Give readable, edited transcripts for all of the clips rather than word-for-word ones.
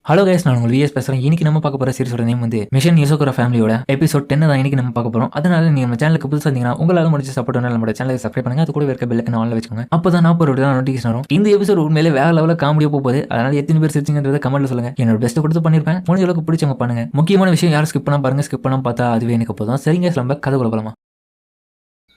Hello guys, நான் உங்களுக்கு vs பேசுறேன். இன்னைக்கு நம்ம பார்க்க போற சீரிஸோட நேம் வந்து மிஷன் யோசோகுரா ஃபேமிலியோட எபிசோட் 10 தான் இன்னைக்கு நம்ம பார்க்க போறோம். அதனால நீங்க நம்ம சேனலுக்கு புதுசா இருந்தீங்கன்னா உங்களால முடிஞ்ச சப்போர்ட் பண்ண நம்ம சேனலை சப்ஸ்கிரைப் பண்ணுங்க. அது கூட இருக்க பெல் ஐகானை ஆன்ல வச்சுக்கோங்க. அப்பதான் நான் போற வீடியோ நோட்டிஃபிகேஷன் வரும். இந்த எபிசோட் உண்மையிலே வேற லெவல்ல காமெடியா போகுது. அதனால எத்தனை பேர் சிரிச்சீங்கன்றத கமெண்ட்ல சொல்லுங்க. என்னோட பெஸ்ட் கொடுத்து பண்ணிருப்பேன். முடிஞ்ச அளவுக்கு பிடிச்சவங்க பண்ணுங்க. முக்கியமான விஷயம் யாரும் ஸ்கிப் பண்ணாம பாருங்க. ஸ்கிப் பண்ணாம பார்த்தா அதுவே எனக்கு போதும். சரிங்க, நம்ம கதை போலாமா?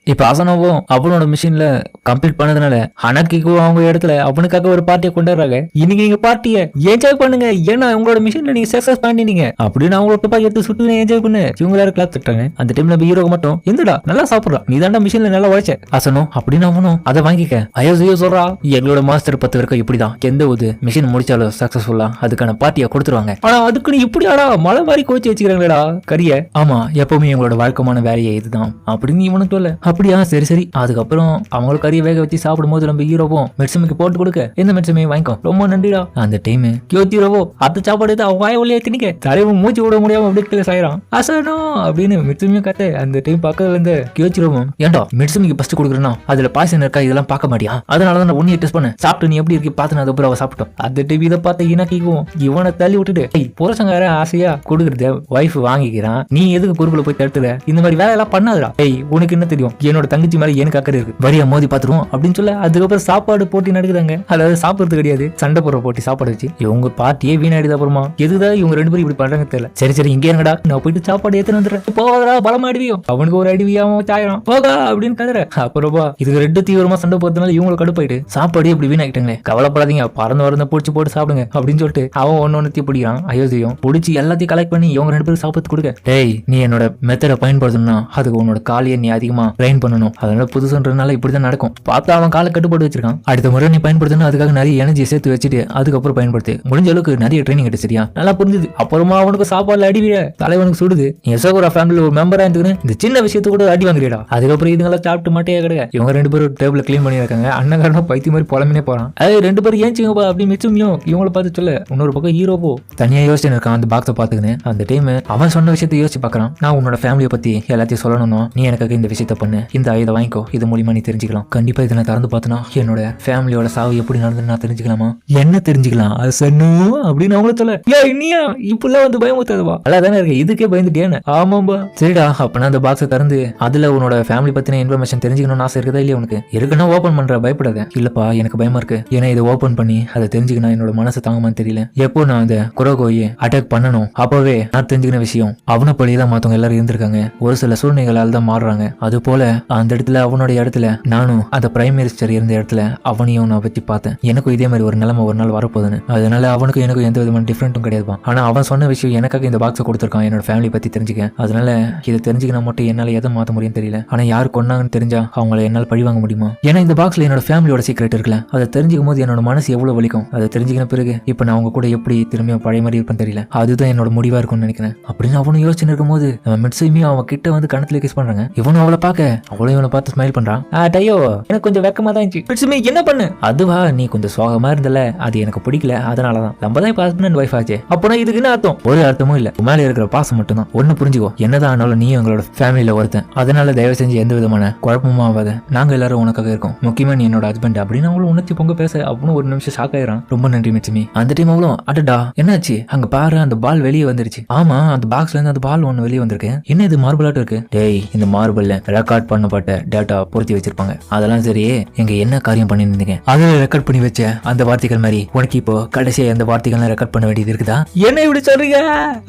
இப்ப அசனோவும் அவனோட மிஷின்ல கம்ப்ளீட் பண்ணதுனால ஹனக்கிக்கும் அவங்க இடத்துல அவனுக்காக ஒரு பார்ட்டியை கொண்டாடுறாங்க. இன்னைக்கு நீங்க பார்ட்டியை என்ஜாய் பண்ணுங்க, ஏன்னா உங்களோட மிஷின்ல நீங்க சக்சஸ் பண்ணினீங்க அப்படின்னு அவங்களோட துப்பாக்கி எடுத்து சுட்டு என்ஜாய் பண்ணு இவங்க எல்லாரும் கிளாஸ் திட்டாங்க. அந்த டைம்ல ஹீரோக்கு மட்டும் எந்தடா நல்லா சாப்பிடுறா, நீ தாண்டா மிஷின்ல நல்லா உழைச்ச அசனோ அப்படின்னு அவனும் அதை வாங்கிக்க. ஐயோ சொல்றா, எங்களோட மாஸ்டர் 10 வரைக்கும் இப்படிதான் எந்த ஒரு மிஷின் முடிச்சாலும் சக்சஸ்ஃபுல்லா அதுக்கான பார்ட்டியை கொடுத்துருவாங்க. ஆனா அதுக்குன்னு இப்படியாடா மழை மாதிரி கோச்சு வச்சுக்கிறாங்களேடா கரிய. ஆமா, எப்பவுமே எங்களோட வழக்கமான வேலையை இதுதான் அப்படின்னு இவனுக்கு சொல்ல. அப்படியா, சரி சரி. அதுக்கப்புறம் அவங்களுக்கு கறியை வேக வச்சு சாப்பிடும் போது நம்ம ஹீரோவும் மெட்சமிக்கு போட்டு கொடுக்க, எந்த மெட்சமே வாங்கிக்கோ ரொம்ப நன்றிடா. அந்த டைம் ஹீரோவோ அந்த சாப்பாடு அவங்க வாய வழியா திணிக்க தலைவன் மூச்சு விட முடியாம அப்படி கீழே சாயிரான். அசனோ அப்படின்னு மெட்சமியும் கத்த. அந்த டைம் பக்கத்துல இருந்து ஹீரோவும், ஏன்டா மெட்சமிக்கு ஃபர்ஸ்ட் கொடுக்குறேன்னா அதுல பாய்சன் இருக்கா இதெல்லாம் பார்க்க மாட்டியா, அதனாலதான் நான் ஒன்னியை டெஸ்ட் பண்ண சாப்பிட்டு நீ எப்படி இருக்கு பார்த்து அதுக்கப்புறம் அவ சாப்பிட்டோம். அந்த டைம் இதை பார்த்த இனக்கிக்கும் இவனை தள்ளி விட்டுட்டு புருஷங்கார ஆசையா கொடுக்குறத ஒய்ஃப் வாங்கிக்கிறான், நீ எதுக்கு பொறுப்புல போய் தடுத்துற, இந்த மாதிரி வேலை எல்லாம் பண்ணாதடா. உனக்கு என்ன தெரியும், என்னோட தங்கச்சி மேல எனக்கு அக்கறை இருக்கு, வரியா மோதி பாத்துருவோம் அப்படின்னு சொல்ல. அதுக்கப்புறம் சாப்பாடு போட்டி நடக்குதாங்க. அதாவது சாப்பிடுறது கிடையாது, சண்டை போடுற போட்டி சாப்பாடு வச்சு. இவங்க பார்ட்டியே வீணாயிடுது. அப்புறமா எதுதான் இவங்க 2 பேரும் இப்படி பண்றாங்க தெரியல. சரி சரி இங்கே என்னடா, நான் போயிட்டு சாப்பாடு ஏத்து வந்துடுறேன், போவதா பலமா அடிவியோ, அவனுக்கு ஒரு அடிவியாம சாயிரம் போகா அப்படின்னு கதற. அப்புறமா இதுக்கு 2 தீவிரமா சண்டை போறதுனால இவங்களுக்கு கடுப்பாயிட்டு சாப்பாடு இப்படி வீணாக்கிட்டாங்களே, கவலைப்படாதீங்க பறந்து வரந்த பிடிச்சி போட்டு சாப்பிடுங்க அப்படின்னு சொல்லிட்டு அவன் ஒன்னு தீ பிடிக்கிறான். அயோத்தியும் பிடிச்சி எல்லாத்தையும் கலெக்ட் பண்ணி இவங்க 2 பேரும் சாப்பிட்டு கொடுக்க. டேய், நீ என்னோட மெத்தடை பயன்படுத்தணும்னா அதுக்கு உன்னோட காலையை நீ அதிகமா ட்ரெயின் பண்ணணும், அதனால புதுசுன்றதுனால இப்படிதான் நடக்கும். பார்த்தா அவன் காலை கட்டுப்பாடு வச்சிருக்கான். அடுத்த முறை நீ பயன்படுத்தணும், அதுக்காக நிறைய எனர்ஜி சேர்த்து வச்சுட்டு அதுக்கப்புறம் பயன்படுத்து. முடிஞ்ச அளவுக்கு நிறைய ட்ரைனிங் கிட்ட சரியா நல்லா புரிஞ்சுது. அப்புறமா அவனுக்கு சாப்பாடுல அடிவிய தலைவனுக்கு சுடுது. யோசோகுரா ஃபேமிலில ஒரு மெம்பரா இருந்துன்னு இந்த சின்ன விஷயத்து கூட அடி வாங்குறியடா. அதுக்கப்புறம் இதுங்கெல்லாம் சாப்பிட்டு மாட்டே கிடக்க. இவங்க 2 பேரும் டேபிள் கிளீன் பண்ணி இருக்காங்க. அண்ணன் பைத்தி மாதிரி புலம்பினே போறான். அது 2 பேரும் ஏஞ்சிங்கப்பா அப்படின்னு மிச்சமியும் இவங்களை பார்த்து சொல்ல. இன்னொரு பக்கம் ஹீரோவோ தனியா யோசிச்சு இருக்கான் அந்த பாக்ஸை பாத்துக்கின்னு. அந்த டைம் அவன் சொன்ன விஷயத்த யோசிச்சு பாக்குறான். நான் உன்னோட ஃபேமிலியை பத்தி எல்லாத்தையும் சொல்லணும், நீ எனக்காக இந்த விஷயத்த பண்ணு, இந்த ஆயுத வாங்கிக்கோ, இது மூலியமா நீ தெரிஞ்சுக்கலாம். கண்டிப்பா இதை நான் திறந்து பார்த்தனா என்னோட ஃபேமிலியோட சாவு எப்படி நடந்துன்னு நான் தெரிஞ்சுக்கலாமா, என்ன தெரிஞ்சுக்கலாம் அது சன்னு அப்படின்னு அவங்கள சொல்ல. இனியா இப்பெல்லாம் வந்து பயமுத்தாதுவா அல்லாதானே இருக்கு, இதுக்கே பயந்துட்டேன்னு. ஆமாம்பா சரிடா. அப்பனா அந்த பாக்ஸை திறந்து அதுல உன்னோட ஃபேமிலி பத்தின இன்ஃபர்மேஷன் தெரிஞ்சுக்கணும்னு ஆசை இருக்குதா இல்லையா உனக்கு? இருக்குன்னா ஓபன் பண்ற, பயப்படாத. இல்லப்பா எனக்கு பயமா இருக்கு, ஏன்னா இதை ஓபன் பண்ணி அதை தெரிஞ்சுக்கணும் என்னோட மனசு தாங்கமான்னு தெரியல. எப்போ நான் அந்த குரோகோயை அட்டாக் பண்ணணும் அப்பவே நான் தெரிஞ்சுக்கின விஷயம் அவனை பழியதான் மத்தவங்க எல்லாரும் இருந்திருக்காங்க, ஒரு சில சூழ்நிலைகளால் தான் மாறுறாங்க. அது போல அந்த இடத்துல அவனோட இடத்துல நானும் அந்த பிரைம் மினிஸ்டர் இருந்த இடத்துல அவனையும் நான் பத்தி பார்த்தேன். எனக்கும் இதே மாதிரி ஒரு நிலைமை ஒரு நாள் வரப்போகுதுன்னு. அதனால அவனுக்கும் எனக்கும் எந்த விதமான டிஃபரெண்ட்டும் கிடையாதுப்பா. ஆனா அவன் சொன்ன விஷயம் எனக்காக இந்த பாக்ஸை கொடுத்துருக்கான் என்னோட ஃபேமிலி பத்தி தெரிஞ்சுக்க. அதனால இதை தெரிஞ்சுக்கினா மட்டும் என்னால எதை மாற்ற முடியும் தெரியல. ஆனா யாரு கொண்டாங்கன்னு தெரிஞ்சா அவங்களை என்னால் பழி வாங்க முடியுமா? ஏன்னா இந்த பாக்ஸ்ல என்னோட ஃபேமிலியோட சீக்ரெட் இருக்குல்ல, அதை தெரிஞ்சுக்கும் போது என்னோட மனசு எவ்வளவு வலிக்கும். அதை தெரிஞ்சுக்கின பிறகு இப்ப நான் அவங்க கூட எப்படி திரும்பியும் பழைய மாதிரி இருப்பேன்னு தெரியல. அதுதான் என்னோட முடிவா இருக்கும்னு நினைக்கிறேன் அப்படின்னு அவனும் யோசிச்சு இருக்கும்போது நம்ம மிட்சுமியும் அவன் கிட்ட வந்து கணத்துல கிஸ் பண்றாங்க. இவனும் அவளை பார்க்க அவளும் இவனை பார்த்து ஸ்மைல் பண்றான். டையோ எனக்கு கொஞ்சம் வெக்கமா தான் இருந்துச்சு. என்ன பண்ணு அதுவா, நீ கொஞ்சம் சோகமா இருந்தல, அது எனக்கு பிடிக்கல, அதனாலதான் நம்ம தான் ஹஸ்பண்ட் அண்ட் வைஃப் ஆச்சு. அப்பனா இதுக்கு என்ன அர்த்தம்? ஒரு அர்த்தமும் இல்ல, மேல இருக்கிற பாசம் மட்டும் தான். ஒண்ணு புரிஞ்சுக்கோ, என்னதான் ஆனாலும் நீ எங்களோட ஃபேமிலியில ஒருத்தன், அதனால தயவு செஞ்சு எந்த விதமான குழப்பமும் ஆகாத, நாங்க எல்லாரும் உனக்காக இருக்கோம், முக்கியமா நீ என்னோட ஹஸ்பண்ட் அப்படின்னு அவங்களும் உணர்ச்சி பொங்க பேச. அப்படின்னு ஒரு நிமிஷம் ஷாக் ஆயிரான். ரொம்ப நன்றி மிட்சுமி. அந்த டைம் அவளும் அடடா என்னாச்சு அங்க பாரு, அந்த பால் வெளியே வந்துருச்சு. ஆமா, அந்த பாக்ஸ்ல இருந்து அந்த பால் ஒண்ணு வெளியே வந்திருக்கு. என்ன இது மார்பிளாட்டம் இருக்கு? டேய், இந்த மார்பிள்ல ரெக்கார்ட் பண்ணப்பட்ட டேட்டா பொருத்தி வச்சிருப்பாங்க. அதெல்லாம் சரி, எங்க என்ன காரியம் பண்ணி இருந்தீங்க அதுல ரெக்கார்ட் பண்ணி வச்ச அந்த வார்த்தைகள் மாதிரி உனக்கு இப்போ கடைசியா அந்த வார்த்தைகள் ரெக்கார்ட் பண்ண வேண்டியது இருக்குதா? என்ன இப்படி சொல்றீங்க,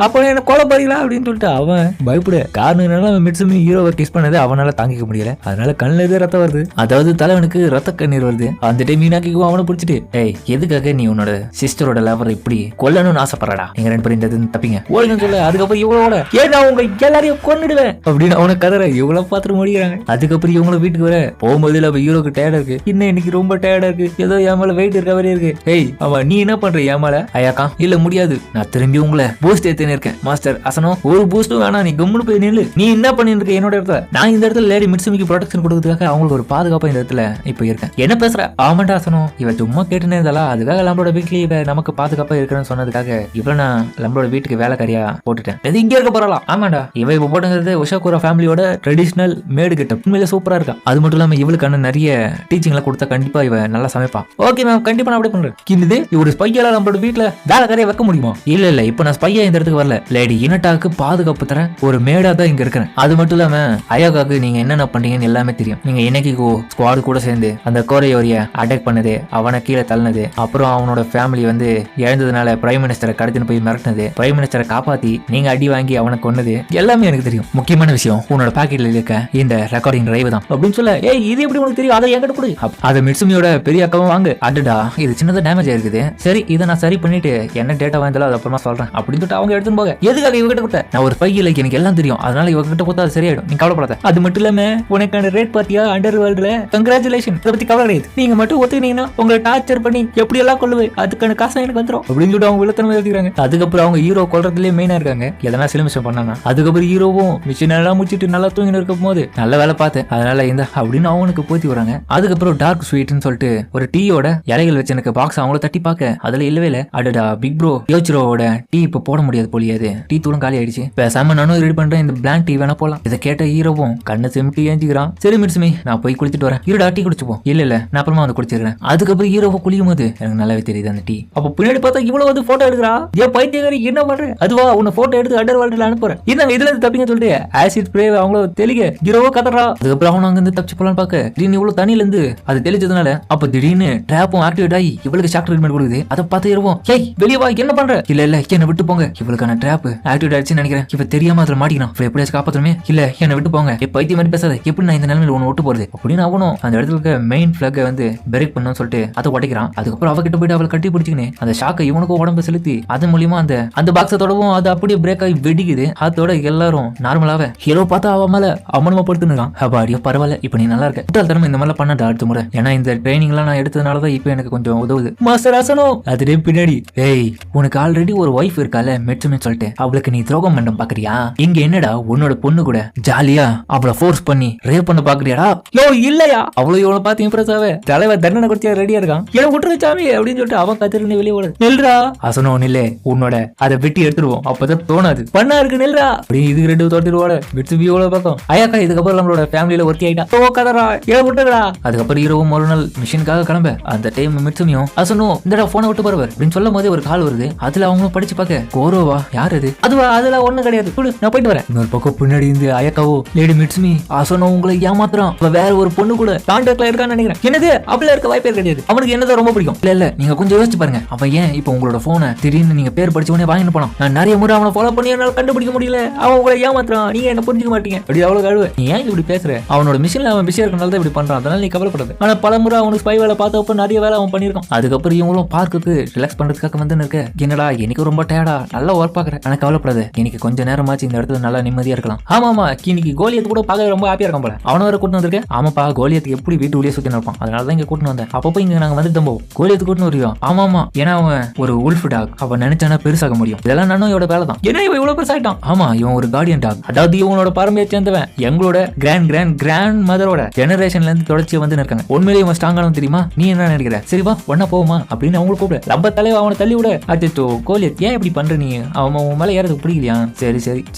அப்ப என்ன கொலை பாருங்களா அப்படின்னு சொல்லிட்டு அவன் பயப்பட. காரணம் மிட்சுமி ஹீரோவை கிஸ் பண்ணது அவனால தாங்கிக்க முடியல, அதனால கண்ணுல இருந்து ரத்தம் வருது. அதாவது தலைவனுக்கு ரத்த கண்ணீர் வருது. அந்த டைம் மீனாக்கிக்கும் அவனை பிடிச்சிட்டு, ஏய் எதுக்காக நீ உன்னோட சிஸ்டரோட லவர் இப்படி கொல்லணும்னு ஆசைப்படுறடா, நீங்க 2 பேரும் இந்த தப்பிங்க ஓடுங்கன்னு சொல்ல. அதுக்கப்புறம் இவங்களோட ஏன்னா உங்க எல்லாரையும் கொன்னுடுவேன் அப்படின்னு அவனை கதற. இவ்வளவு பாத்துட்டு முடிக்கிறாங்க. அதுக்கப்புறம் இவங்கள வீட்டுக்கு வர போகும்போது ஹீரோக்கு டயர்டா இருக்கு. இன்னைக்கு ரொம்ப டயர்டா இருக்கு, ஏதோ என் மேல வெயிட் இருக்க மாதிரி இருக்கு. ஏய் அவன் நீ என்ன பண்ற என் மேல? ஐயாக்கா இல்ல முடியாது, நான் திரும்பி உங்களை பூஸ்ட் ஏத்தினே இருக்கேன். மாஸ்டர் அசனோ ஒரு பூஸ்டும் வேணா, நீ கம்முன்னு போய் நில்லு. நீ என்ன பண்ணிட்டு இருக்க என்னோட இடத்துல? நான் இந்த இடத்துல லேடி மிட்சுமிக்கு ப்ரொடெக்ஷன் கொடுக்கறதுக்காக அவங்களுக்கு ஒரு பாதுகாப்பா இந்த இடத்துல இப்ப இருக்கேன். என்ன பேசுற? ஆமாண்டா அசனோ, இவ சும்மா கேட்டுனே இருந்தாலா, அதுக்காக நம்மளோட வீட்லயே இவ நமக்கு பாதுகாப்பா இருக்கிறேன்னு சொன்னதுக்காக இவ்வளவு நான் நம்மளோட வீட்டுக்கு வேலைக்காரியா போட்டுட்டேன். இது இங்க இருக்க போறலாம். ஆமாண்டா, இவ இப்ப போட்டுங்கிறது யோசோகுரா ஃபேமிலியோட ட்ரெடிஷனல் மேடு கெட்டப் உண்மையில சூப்பரா இருக்கா. அது மட்டும் இல்லாம இவளுக்கான நிறைய டீச்சிங் எல்லாம் கொடுத்தா கண்டிப்பா இவ நல்லா சமைப்பா. ஓகே மேம், கண்டிப்பா நான் அப்படியே பண்றேன். இது ஒரு ஸ்பையால நம்மளோட வீட்டுல வேலைக்காரைய வைக்க முடியுமா? இல்ல இப்ப நான் ஸ்பையா இந்த இடத்துக்கு வரல, லேடி இனட்டாக்கு பாதுகாப்பு தர ஒரு மேடா தான் இங்க இருக்கிறேன். அது மட்டும் இல்லாம அயாகாக்கு நீங்க என்னென்ன பண்றீங்கன்னு எல்லாமே தெரியும். நீங்க இன்னைக்கு ஸ்குவாடு கூட சேர்ந்து அந்த கோரையோரிய அட்டாக் பண்ணது, அவனை கீழே தள்ளினது, அப்புறம் அவனோட ஃபேமிலி வந்து இழந்ததுனால பிரைம் மினிஸ்டரை கடத்தின்னு போய் மிரட்டினது, பிரைம் மினிஸ்டரை காப்பாத்தி நீங்க அடி வாங்கி அவனை கொன்னது எல்லாமே எனக்கு தெரியும். முக்கியமான விஷயம் உன்னோட பாக்கெட்ல இருக்க இந்த ரெக்கார்டிங் டிரைவ் தான் அப்படின்னு சொல்ல, ஏய் இது எப்படி உனக்கு தெரியும்? அதை என்கிட்ட கொடு. அதை மிட்சுமியோட பெரிய அக்காவும் வாங்க. அடடா இது சின்னதா டேமேஜ் ஆயிருக்குது, சரி இதை நான் சரி பண்ணிட்டு என்ன டேட்டா வாங்கினாலும் அது அப்புறமா சொல்றேன் அப்படின்னு சொல்லிட்டு அவங்க எடுத்துன்னு போக. எதுக்காக இவகிட்ட கொடுத்த? நான் ஒரு பையில எனக்கு எல்லாம் தெரியும், அதனால இவகிட்ட கொடுத்தா அது சரியாயிடும், நீ கவலைப்படாத. அது மட்டும் இல்லாம உனக்கான ரேட் பார்ட்டியா அண்டர் வேர்ல்ட்ல கங்க்ராச்சுலேஷன், அதை பத்தி கவலை கிடையாது. நீங்க மட்டும் ஒத்துக்கினீங்கன்னா உங்களை டார்ச்சர் பண்ணி எப்படி எல்லாம் கொள்ளுவேன், அதுக்கான காசு எனக்கு வந்துடும் அப்படின்னு சொல்லிட்டு அவங்க விளத்தனமா எழுதிக்கிறாங்க. அதுக்கப்புறம் அவங்க ஹீரோ கொல்றதுலேயே மெயினா இருக்காங்க. எதனா சிலிமிஷன் பண்ணாங்க. அதுக்கப்புறம் ஹீரோவும் மிஷின் எல்லாம் முடிச்சுட்டு நல்லா தூங்கின்னு இருக்கும் போது நல்ல வேலை பார்த்தேன், அதனால இந்த அப்படின்னு அவனுக்கு போத்தி வராங்க. அதுக்கப்புறம் டார்க் ஸ்வீட்னு சொல்லிட்டு ஒரு டீயோட இலைகள் வச்சு எனக்கு பாக்ஸ் அவங்கள தட்டி பார்க்க அதுல இல்லவே இல்ல. அடடா பிக் ப்ரோ யோசிரோட டீ இப்ப போட முடியாது போலியாது, டீ தூரம் காலி ஆயிடுச்சு, பேசாம நானும் ரெடி பண்றேன், இந்த பிளாக் டீ வேணா போலாம். இதை கேட்ட ஹீரோவும் கண்ணை சிமிட்டி ஏஞ்சிக்கிறான். சரி மிட்சுமி நான் போய் குளிச்சுட்டு வரேன், இருடா டீ குடிச்சுப்போம். இல்ல நான் அப்புறமா வந்து குடிச்சிருக்கேன். அதுக்கப்புறம் ஹீரோவை குளிக்கும் போது எனக்கு நல்லாவே தெரியுது அந்த டீ. அப்ப பின்னாடி பார்த்தா இவ்வளவு வந்து போட்டோ எடுக்கிறா. ஏன் பைத்தியக்காரி என்ன பண்ற? அதுவா உன்னை போட்டோ எடுத்து அண்டர் வேர்ல்ட்ல அனுப்புறேன், இருந்தாங்க இதுல இருந்து தப்பிங்க சொல்லிட்டு ஆசிட் ஸ்ப்ரே அவங்கள தெளிக்க ஹீரோவோ கதறா. அதுக்கப்புறம் அவன் அங்க இருந்து தப்பிச்சு போலான்னு பார்க்க திடீர்னு இவ்வளவு தண்ணியில இருந்து அது தெளிச்சதுனால அப்ப திடீர்னு ட்ராப்பும் ஆக்டிவேட் ஆகி இவளுக்கு ஷாக் ட்ரீட்மெண்ட் கொடுக்குது. அதை பார்த்து இருவோம், ஏய் வெளியே வா என்ன பண்ற? இல்ல என்ன விட்டு போங்க, இவளுக்கான ட்ராப் ஆக்டிவேட் ஆயிடுச்சுன்னு நினைக்கிறேன், இவ தெரியாம அதுல மாட்டிக்கிறான், எப்படியாச்சும் காப்பாத்தணுமே. இல்ல என்ன விட்டு போங்க, பைத்திய மாதிரி பேசாத, எப்படி நான் இந்த நிலைமையில ஒன்னு விட்டு போறது அப்படின்னு அவனும் அந்த இடத்துல மெயின் பிளக்கை வந்து பிரேக் பண்ணணும்னு சொல்லிட்டு அதை உடைக்கிறான். அதுக்கப்புறம் அவகிட்ட போயிட்டு அவளை கட்டி பிடிச்சிக்கினே அந்த ஷாக்கை இவனுக்கும் உடம்பு செலுத்தி அது மூலியமா அந்த பாக்ஸை தொடவும் அது அப்படியே பிரேக் ஆகி வெடிக்குது. அதோட எல்லாரும் நார்மலாவே ஹீரோ பார்த்தா அவன் மேல அமனமா படுத்துனுக்கான். அப்பாடியோ பரவாயில்ல, இப்ப நீ நல்லா இருக்க, தரமா இந்த மாதிரி பண்ணாத அடுத்த முறை, ஏன்னா இந்த ட்ரைனிங் எல்லாம் நான் எடுத்ததுனாலதான் இப்ப எனக்கு கொஞ்சம் உதவுது. மாஸ்டர் அசனோ அதுவே பின்னாடி, ஏய் உனக்கு ஆல்ரெடி ஒரு ஒய்ஃப் இருக்கால மெட்சுமே சொல்லிட்டு அவளுக்கு நீ துரோகம் பண்ண பாக்குறியா? இங்க என்னடா உன்னோட பொண்ணு கூட ஜாலியா அவளை ஃபோர்ஸ் பண்ணி ரேப் பண்ண பாக்குறியாடா? யோ இல்லையா, அவ்வளவு இவளை பார்த்து இம்ப்ரெஸ் ஆவே தலைவர் தண்டனை கொடுத்தியா ரெடியா இருக்கான், ஏன் விட்டுருச்சாமி அப்படின்னு சொல்லிட்டு அவன் கத்திருந்து வெளியே ஓடுது. நெல்றா அசனோ நில்லே, உன்னோட அதை வெட்டி எடுத்துருவோம், அப்பதான் தோணாது பண்ணா இருக்கு நெல்றா அப்படி இதுக்கு ரெண்டு தோட்டிடுவோட மிட்சுமி எவ்வளவு பக்கம் அயாக்கா. இதுக்கப்புறம் நம்மளோட ஃபேமிலியில ஒருத்தி ஆயிட்டா, ஓ கதரா ஏன் விட்டுறா. அதுக்கப்புறம் ஹீரோவும் ஒரு நாள் மிஷினுக்காக கிளம்ப அந்த டைம் மிட்சுமியும் அசனோ இந்த போனை விட்டு போறவர் அப்படின்னு சொல்லும் போதே ஒரு கால் வருது. அதுல அவங்களும் படிச்சு பார்க்க கோரோவா யார் அது? அதுவா அதெல்லாம் ஒண்ணு கிடையாது, நான் போயிட்டு வரேன். இன்னொரு பக்கம் பின்னாடி இருந்து அயக்காவோ லேடி மிட்சுமி அசனோ உங்களை ஏமாத்துறான், வேற ஒரு பொண்ணு கூட கான்டாக்ட்ல இருக்கான்னு நினைக்கிறேன். என்னது அப்படியே இருக்க வாய்ப்பே கிடையாது, அவனுக்கு என்னதான் ரொம்ப பிடிக்கும். இல்ல நீங்க கொஞ்சம் யோசிச்சு பாருங்க, அவன் ஏன் இப்ப உங்களோட போனை திடீர்னு நீங்க பேர் படிச்ச உடனே வாங்கிட்டு போனான். நான் நிறைய முறை அவனை ஃபாலோ பண்ணி என்னால கண்டுபிடிக்க முடியல, அவன் உங்களை ஏமாத்துறான், நீங்க என்ன புரிஞ்சுக்க மாட்டீங்க அப்படி அவ்வளவு கழுவு. நீ ஏன் இப்படி பேசுற? அவனோட மிஷின்ல அவன் பிஸியா இருக்கனால தான் இப்படி பண்றான், அதனால நீ கவலைப்படாது. ஆனா பல முறை அவனுக்கு ஸ்பை வேலை பார்த்தப்ப நிறைய வேலை அவன் பண்ணிருக்கான். அதுக்கப்புறம் இவங்களும் பார்க்குக்கு ரிலாக்ஸ் பண்றதுக்காக வந்து இருக்க. என்னடா எனக்கு ரொம்ப டயர்டா நல்லா ஒர்க் பாக்குறேன், ஆனா கவலைப்படாது, இன்னைக்கு கொஞ்சம் நேரமாச்சு இந்த இடத்துல நல்லா நிம்மதியா இருக்கலாம். ஆமாமா இன்னைக்கு கோலியத்து கூட பார்க்க ரொம்ப ஹாப்பியா இருக்கும் போல, அவன வர கூட்டு வந்திருக்கேன். ஆமாப்பா கோலியத்துக்கு எப்படி வீட்டு உள்ளே சுத்தி இருப்பான், அதனாலதான் இங்க கூட்டு வந்தேன். அப்பப்போ இங்க நாங்க வந்து தம்போம் கோலியத்து கூட்டு வருவோம். ஆமாமா ஏன்னா அவன் ஒரு உல்ஃப் டாக், அவன் நினைச்சானா பெருசாக முடியும், இதெல்லாம் நானும் இவட வேலை தான். ஏன்னா இவன் இவ்வளவு பெருசாயிட்டான். ஆமா இவன் ஒரு கார்டியன் டாக், அதாவது இவனோட பரம்பரையை சேர்ந்தவன், எங்களோட கிராண்ட் மதரோட ஜெனரேஷன்ல இருந்து தொடர்ச்சியா வந்து இருக்காங்க. உண்மையிலேயே இவன் ஸ்ட்ராங்கானு தெரியுமா? நீ என்ன நினைக்கிற? சரிவா ஒன்னா போவோமா அப்படின்னு அவங்களுக்கு கூப்பிட. நம்ம தலைவா அவனை தள்ளி விட. அச்சோ கோலியத் ஏன் இப்படி பண்ற நீ? அவன் உன் மேல ஏறதுக்கு பிடிக்கலையா?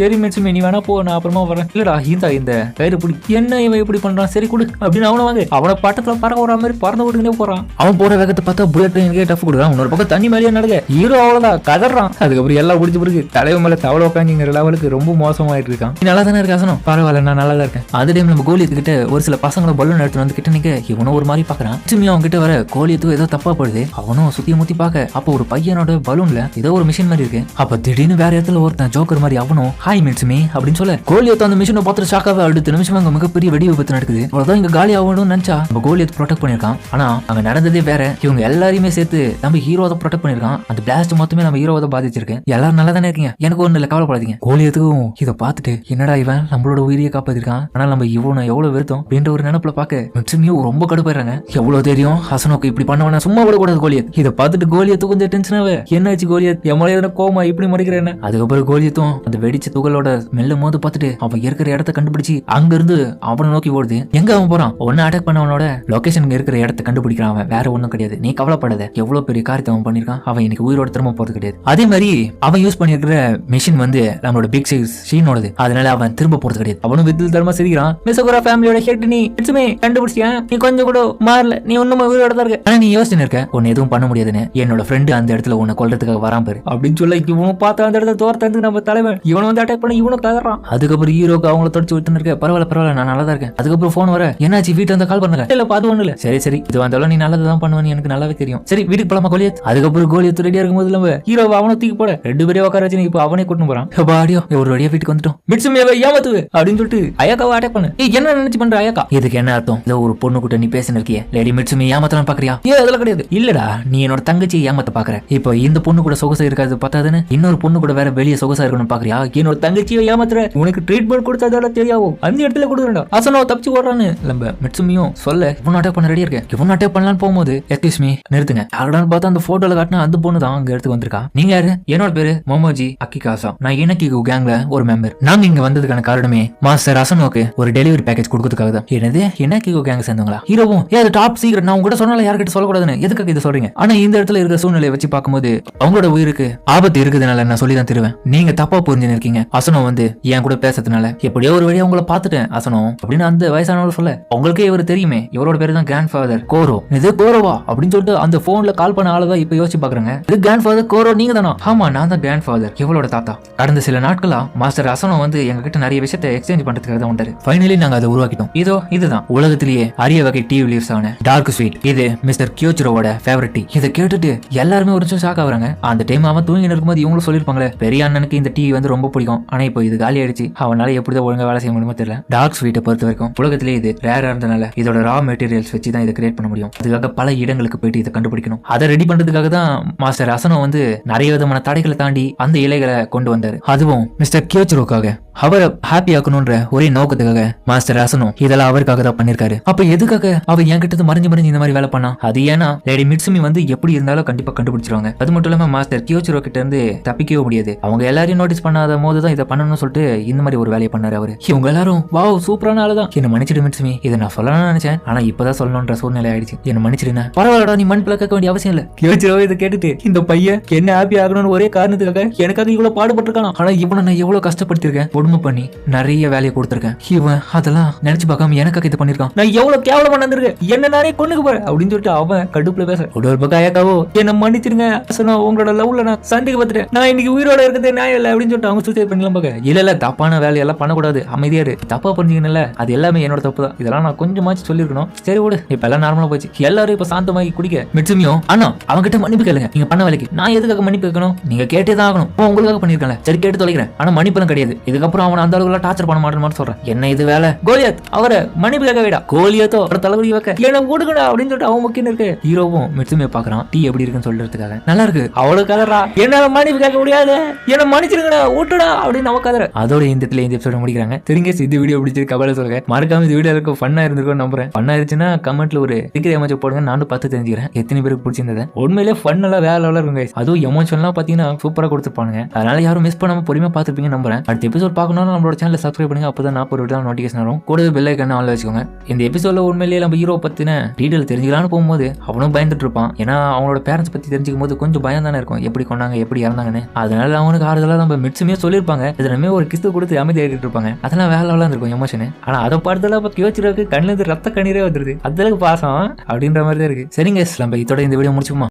சரி மிட்சுமி நீ வேணா போ, நான் அப்புறமா வரேன். இல்லடா இந்த கயிறு பிடி, என்ன இவன் இப்படி பண்றான், சரி கொடு அப்படின்னு அவனை வாங்க. அவனை பட்டத்துல பறக்க விடுற மாதிரி பறந்து விட்டுக்கிட்டே போறான். அவன் போற வேகத்தை பார்த்தா புல்லட் ட்ரெயினுக்கே டஃப் கொடுக்குறான். இன்னொரு பக்கம் தண்ணி மேலேயே நடக்க ஹீரோ அவ்வளவுதான் கதறான். அதுக்கப்புறம் எல்லாம் பிடிச்ச பிறகு தலைவன் மேல தவளை உட்காந்துங்கிற லெவலுக்கு ரொம்ப மோசமாயிட்டு இருக்கான். நீ நல்லா தானே இருக்காசனம்? பரவாயில்ல நான் நல்லா தான் இருக்கேன். அந்த டைம் நம்ம கோலியத்துக்கிட்ட ஒரு சில பசங்களை பலூன் எடுத்து வந்து கிட்ட நிக்க இவனும் ஒரு மாதிரி பாக்குறான். மிட்சுமி அவங்க கிட்ட வர கோலியத்துக்கு ஏதோ தப்பா படுது. அவனும் சுத்தி முத்தி பாக்க அப்போ ஒரு பையனோட பலூன்ல ஏதோ ஒரு மிஷின் மாதிரி இருக்கு. அப்ப திடீர்னு வேற இடத்துல ஒருத்தன் ஜோக்கர் மாதிரி அவனும் ஹாய் மிட்சுமி அப்படின்னு சொல்ல கோலியத்து அந்த மிஷினை பார்த்து ஷாக்காக அடுத்த நிமிஷம் அங்க மிகப்பெரிய வெடி விபத்து நடக்குது. அவ்வளவுதான் இங்க காலி ஆகணும்னு நினைச்சா நம்ம கோலியத்து ப்ரொடெக்ட் பண்ணிருக்கான். ஆனா அங்க நடந்ததே வேற. இவங்க எல்லாரையுமே சேர்த்து நம்ம ஹீரோவை ப்ரொடெக்ட் பண்ணிருக்கான். அந்த பிளாஸ்ட் மொத்தமே நம்ம ஹீரோவை பாதிச்சிருக்கு. எல்லாரும் நல்லா தானே இருக்கீங்க, எனக்கு ஒண்ணு இல்ல கவலைப்படாதீங்க. கோலியத்துக்கும் இதை பார்த்துட்டு என்னடா இவன் நம்மளோட உயிரியை காப்பாத்திருக்கான், ஆனா நம்ம இவனை எவ்வளவு வெறுத்தோம் அப்படின்ற ஒரு நினைப்புல பாக்க மிட்சுமியும் ரொம்ப கடுப்பாயிடுறாங்க. எவ்வளவு தெரியும் ஹசனுக்கு இப்படி பண்ணவன சும்மா விடக்கூடாது கோலியத். இதை பார்த்துட்டு கோலியத்து கொஞ்சம் டென்ஷனாவே என்னாச்சு கோலியத் எம்மளே கோமா இப்படி மறைக்கிறேன். அதுக்கப்புறம் கோலியத்தும் அந்த வெடிச்ச துகளோட மெல்லும் போது பார்த்துட்டு அவன் இருக்கிற இடத்த கண்டுபிடிச்சு அங்க இருந்து அவனை நோக்கி ஓடுது. எங்க அவன் போறான்? ஒன்னு அட்டாக் பண்ணவனோட லொகேஷன் இருக்கிற இடத்த கண்டுபிடிக்கிறான். அவன் வேற ஒண்ணும் கிடையாது, நீ கவலைப்படாத. எவ்வளவு பெரிய காரியத்தை அவன் பண்ணிருக்கான். அவன் இன்னைக்கு உயிரோட திரும்ப போறது கிடையாது. அதே மாதிரி அவன் யூஸ் பண்ணிருக்கிற மிஷின் வந்து நம்மளோட பிக் சைஸ் ஷீனோடது, அதனால அவன் திரும்ப போறது கிடையாது. அவனும் வித்தில் தரமா சிரிக்கிறான். மிசகுரா ஃபேமிலியோட ஹெட் நீ மிட்சுமி கண்டுபிடிச்சியா? நீ கொஞ்சம் கூட மாறல, நீ ஒண்ணுமே உயிரோட தான் இருக்க. ஆனா நீ யோசிச்சு இருக்க உன்னை எதுவும் பண்ண முடியாதுன்னு. என்னோட ஃப்ரெண்டு அந்த இடத்துல உன்னை கொல்றதுக்காக வரான் பாரு அப்படின்னு சொல்ல இவனும் பார்த்தா அந்த இடத்துல தோர்த்து நம்ம தலைவன் இவனும் வந்து அட்டாக் பண்ணி இவனும் கதறான். அதுக்கப்புறம் ஹீரோக்கு அவங்கள தொடச்சு விட்டு இருக்க. பரவாயில்ல நான் நல்லா தான் இருக்கேன். அதுக்கப்புறம் போன் வர என்னாச்சு வீட்டு வந்து கால் பண்ணுங்க. இல்ல பாத்து ஒண்ணு இல்ல. சரி இது வந்தாலும் நீ நல்லதான் பண்ணுவேன்னு எனக்கு நல்லாவே தெரியும். சரி வீட்டுக்கு போலாமா கோலியத்? அதுக்கப்புறம் கோலியத் ரெடியா இருக்கும்போது நம்ம ஹீரோ அவனை தூக்கி போட 2 பேரே உட்கார வச்சு இப்போ அவனே கூட்டு போறான். பாடியோ ஒரு வழியா வீட்டுக்கு வந்துட்டோம். மிட்சுமியாவை ஏமாத்துவே அப்படின்னு சொல்லிட்டு அயாக்காவை அட்டாக் பண்ணு. என்ன நினைச்சு பண்ற அயாக்கா? இதுக்கு என்ன அர்த்தம்? ஏதோ ஒரு பொண்ணு கிட்ட நீ பேசின இருக்கிய லேடி மிட்சுமி ஏமாத்தலாம் பாக்குறியா? அதெல்லாம் கிடையாது. இல்லடா நீ என்னோட தங்கச்சியை ஏமாத்த பாக்குற. இப்போ இந்த பொண்ணு கூட சொகுசா இருக்காது பத்தாதுன்னு இன்னொரு பொண்ணு கூட வேற வெளியே சொகுசா இருக்கணும் பாக்குறியா? என்னோட தங்கச்சியை ஏமாத்துற. உனக்கு ட்ரீட்மெண்ட் கொடுத்ததால தெரியாவும் அந்த இடத்துல கொடுக்குறா. அசனோ தப்பிச்சு ஓடுறான்னு நம்ம மிட்சுமியும் சொல்ல இவன் அட்டாக் பண்ண ரெடியா இருக்கேன். இவன் அட்டாக் பண்ணலான்னு போகும்போது எக்ஸ்கியூஸ் மீ நிறுத்துங்க. யாருடான்னு பார்த்தா அந்த போட்டோல காட்டினா அந்த பொண்ணு தான் அங்க எடுத்து வந்திருக்கா. நீங்க யாரு? என்னோட பேரு மொமோஜி அக்கிகாசா. நான் இனக்கிகு கேங்ல ஒரு மெம்பர். நாங்க இங்க வந்ததுக்கான காரணமே மாஸ்டர் அசனோக்கு ஒரு டெலிவரி பேக்கேஜ் கொடுக்கறதுக்காக தான். என்னது இனக்கிகு கேங் சேர்ந்தவங்களா? ஹீரோவும் அது டாப் சீக்ரெட். நான் உங்ககிட்ட சொன்னால யார்கிட்ட சொல்லக்கூடாதுன்னு எதுக்காக இதை சொல்றீங்க? ஆனா இந்த இடத்துல இருக்கிற சூழ்நிலையை வச்சு பார்க்கும்போது அவங்களோட உயிருக்கு ஆபத்து இருக்குதுனால நான் சொல்லி தான் தருவேன். நீங்க தப்பா புரிஞ்சுன்னு இருக்கீங்க. அசனோ வந்து என் கூட பேசுறதுனால எப்படியோ ஒரு வழியா உங்களை பார்த்துட்டேன் அசனோ அப்படின்னு அந்த வயசானவர் சொல்ல உங்களுக்கே இவர் தெரியுமே இவரோட பேரு தான் கிராண்ட் ஃபாதர் கோரோ. இது கோரோவா அப்படின்னு சொல்லிட்டு அந்த போன்ல கால் பண்ண ஆளுதான் இப்ப யோசிச்சு பாக்குறாங்க. இது கிராண்ட் ஃபாதர் கோரோ நீங்க தானா? ஆமா நான் தான் கிராண்ட் ஃபாதர் இவளோட தாத்தா. கடந்த சில நாட்களா மாஸ்டர் அசனோ வந்து எங்க கிட்ட நிறைய விஷயத்தை எக்ஸ்சேஞ்ச் பண்றதுக்காக தான் வந்தாரு. ஃபைனலி நாங்க அதை உருவாக்கிட்டோம். இதுதான் உலகத்திலேயே அரிய வகை டீ லீவ்ஸ் ஆன டார்க் ஸ்வீட். இது மிஸ்டர் கியோச்சிரோவோட ஃபேவரட் டீ. இதை கேட்டுட்டு எல்லாருமே ஒரு நிமிஷம் ஷாக் ஆகுறாங்க. அந்த டைம் அவன் தூங்கி இருக்கும்போது இவங்களும் சொல்லிருப்பாங்களே பெரிய அண்ணனுக்கு இந்த டீ வந்து ரொம்ப பிடிக்கும். ஆனா இப்போ இது காலி ஆயிடுச்சு. அவனால எப்படிதான் ஒழுங்கா வேலை செய்ய முடியுமோ தெரியல. டார்க் ஸ்வீட்டை பொறுத்த வரைக்கும் உலகத்திலேயே இது ரேரா இருந்தனால இதோட ரா மெட்டீரியல்ஸ் வச்சு தான் இதை கிரியேட் பண்ண முடியும். அதுக்காக பல இடங்களுக்கு போயிட்டு இதை கண்டுபிடிக்கணும். அதை ரெடி பண்றதுக்காக தான் மாஸ்டர் அசனோ வந்து நிறைய விதமான தடைகளை தாண்டி அந்த இலைகளை கொண்டு வந்தாரு. அதுவும் மிஸ்டர் கியோச்சிரோக்காக அவரை ஹாப்பி ஆக்கணும்ன்ற ஒரே நோக்கத்துக்காக மாஸ்டர் அசனோ இதெல்லாம் அவருக்காக தான் பண்ணிருக்காரு. அப்ப எதுக்காக அவ என்கிட்ட மறைஞ்சு இந்த மாதிரி வேலை பண்ணா? அது ஏன்னா லேடி மிட்சுமி வந்து எப்படி இருந்தாலும் கண்டிப்பா கண்டுபிடிச்சிருவாங்க. அது மட்டும் இல்லாம மாஸ்டர் கியோச்சிரோ கிட்ட இருந்து தப்பிக்கவே முடியாது. அவங்க எல்லாரையும் நோட்டீஸ் பண்ணாத போதுதான் இதை பண்ணணும்னு சொல்லிட்டு இந்த மாதிரி ஒரு வேலையை பண்ணாரு அவரு. இவங்க எல்லாரும் வாவ் சூப்பரான ஆளுதான். என்ன மன்னிச்சிடு மிட்சுமி, இதை நான் சொல்லணும்னு நினைச்சேன். ஆனா இப்பதான் சொல்லணும்ன்ற சூழ்நிலை ஆயிடுச்சு. என்ன மன்னிச்சிடுனா பரவாயில்லடா, நீ மன்னிப்புல கேட்க வேண்டிய அவசியம் இல்ல. கியோச்சிரோ இதை கேட்டுட்டு இந்த பையன் என்ன ஹாப்பி ஆகணும்னு ஒரே காரணத்துக்காக எனக்காக இவ்வளவு பாடுபட்டிருக்கானா? ஆனா இவனை நான் எவ்வளவு கஷ்டப்படுத்திருக்கேன், கொடுமை பண்ணி நிறைய வேலையை கொடுத்திருக்கேன். இவன் அதெல்லாம் நினைச்சு பார்க்காம எனக்காக இது பண்ணிருக்கான். நான் எவ்வளவு கேவலம் பண்ணிருக்கேன், என்ன நானே கொண்டுக்கு போறேன் அப்படின்னு சொல்லிட்டு அவன் கடுப்புல பேச ஒரு பக்கம் அயக்காவோ என்ன மன்னிச்சிருங்க சொன்னா உங்களோட லவ்ல நான் சண்டைக்கு பார்த்துட்டேன், நான் இன்னைக்கு உயிரோட இருக்கிறதே நான் இல்லை அப்படின்னு சொல்லிட்டு அவங்க சூசைட் பண்ணலாம் பார்க்க. இல்ல தப்பான வேலையெல்லாம் பண்ணக்கூடாது, அமைதியாரு, தப்பா புரிஞ்சுக்கணும்ல, அது எல்லாமே என்னோட தப்பு தான். இதெல்லாம் நான் கொஞ்சமாச்சு சொல்லிருக்கணும். சரி விடு, இப்ப எல்லாம் நார்மலா போச்சு. எல்லாரும் இப்ப சாந்தமாகி குடிக்க. மிட்சுமியும் அண்ணா அவங்ககிட்ட மன்னிப்பு கேளுங்க, நீங்க பண்ண வேலைக்கு நான் எதுக்காக மன்னிப்பு கேட்கணும்? நீங்க கேட்டே தான் ஆகணும். உங்களுக்காக பண்ணிருக்கேன், சரி கேட்டு தொலைக்கிறேன். ஆனா மன்னிப்பு கிடையாது. இதுக்கப்புறம் அவன் அந்த அளவுக்கு டார்ச்சர் பண்ண மாட்டேன்னு சொல்றேன். என்ன இது வேலை? கோலியத் அவரை மன்னிப்பு கேட்க விடா, கோலியத்தோ தளபதி வைக்க என்ன கொடுக்கடா அப்படின்னு சொல்லிட்டு அவன் முக்கியம் இருக்கு. ஹீரோவும் மிட்சுமியை பாக்குறான், டீ எப்படி இருக்குன்னு சொல்றதுக்காக. நல்லா இருக்கு அவளுக்கு கதறா, என்ன மன்னிப்பு கேட்க முடியாது, என்ன மன்னிச்சிருக்கடா விட்டுடா அப்படின்னு அவ கதற. அதோட இந்த எபிசோட முடிக்கிறாங்க. தெரியுங்க, இந்த வீடியோ பிடிச்சிருக்கு கவலை சொல்லுங்க. மறக்காம இந்த வீடியோ இருக்கும் ஃபன்னா இருந்திருக்கும் நம்புறேன். ஃபன்னா இருந்துச்சுன்னா கமெண்ட்ல ஒரு டிகிரி அமைச்சு போடுங்க, நானும் பார்த்து தெரிஞ்சுக்கிறேன் எத்தனை பேருக்கு பிடிச்சிருந்தது. உண்மையிலே ஃபன் எல்லாம் வேற லெவலில் இருக்குங்க. அதுவும் எமோஷன்லாம் பாத்தீங்கன்னா சூப்பரா கொடுத்துருப்பானுங்க. அதனால யாரும் மிஸ் பண்ணாம பொறுமையா பார்த்துருப்பீங்க நம்புறேன். அடுத்த எபிசோட் பார்க்கணும்னா நம்மளோட சேனலை சப்ஸ்கிரைப் பண்ணுங்க, அப்பதான் நான் ஒரு வீடியோ நோட்டிஃபிகேஷன் வரும். கூடவே பெல் ஐக்கான ஆன்ல வச்சுக்கோங்க. இந்த எபிசோட்ல உண்மையிலேயே நம்ம ஹீரோ பத்தின டீடைல் தெரிஞ்சுக்கலான்னு போகும்போது அவனும் பயந்துட்டு இருப்பான். ஏன்னா அவனோட பேரண்ட்ஸ் பத்தி தெரிஞ்சுக்கும் போது கொஞ்சம் பயம் தானே இருக்கும், எப்படி கொண்டாங்க எப்படி இறந்தாங்கன்னு. அதனால அவனுக்கு ஆறுதலா நம்ம மிட்சுமியே சொல்லியிருப்பாங்க, இதுலமே ஒரு கிஸ்து கொடுத்து அமைதி ஆகிட்டு இருப்பாங்க. அதெல்லாம் வேலை எல்லாம் இருக்கும் எமோஷன். ஆனா அதை பார்த்ததுல இப்ப கியோச்சிரோக்கு கண்ணுல இருந்து ரத்த கண்ணீரே வந்துருது. அதுல பாசம் அப்படின்ற மாதிரி தான் இருக்கு. சரிங்க, நம்ம இதோட இந்த வீடியோ முடிச்சுக்குமா?